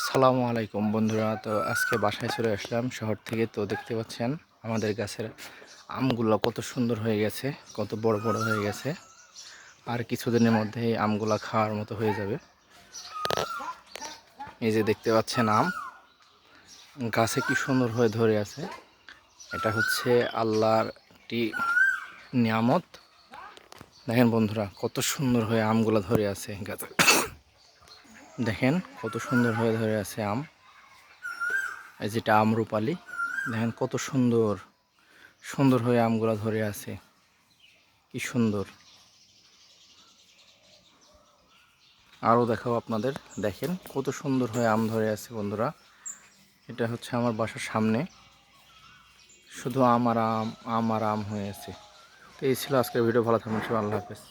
সালামু আলাইকুম বন্ধুরা। তো আজকে বাসায় চলে আসলাম শহর থেকে। তো দেখতে পাচ্ছেন আমাদের গাছের আমগুলো কত সুন্দর হয়ে গেছে, কত বড় বড় হয়ে গেছে। আর কিছুদিনের মধ্যেই আমগুলা খাওয়ার মতো হয়ে যাবে। এই যে দেখতে পাচ্ছেন আম গাছে কি সুন্দর হয়ে ধরে আছে। এটা হচ্ছে আল্লাহর একটি নিয়ামত। দেখেন বন্ধুরা কত সুন্দর হয়ে আমগুলা ধরে আছে গাছে। দেখেন কত সুন্দর হয়ে ধরে আছে আম। এই যেটা আমরুপালি, দেখেন কত সুন্দর সুন্দর হয়ে আমগুলা ধরে আছে, কি সুন্দর। আরও দেখাও আপনাদের, দেখেন কত সুন্দর হয়ে আম ধরে আছে বন্ধুরা। এটা হচ্ছে আমার বাসার সামনে, শুধু আম আর আম, আম আর আম হয়ে আছে। তো এই ছিল আজকের ভিডিও। ভালো থাকবেন সবাই, আল্লাহ হাফেজ।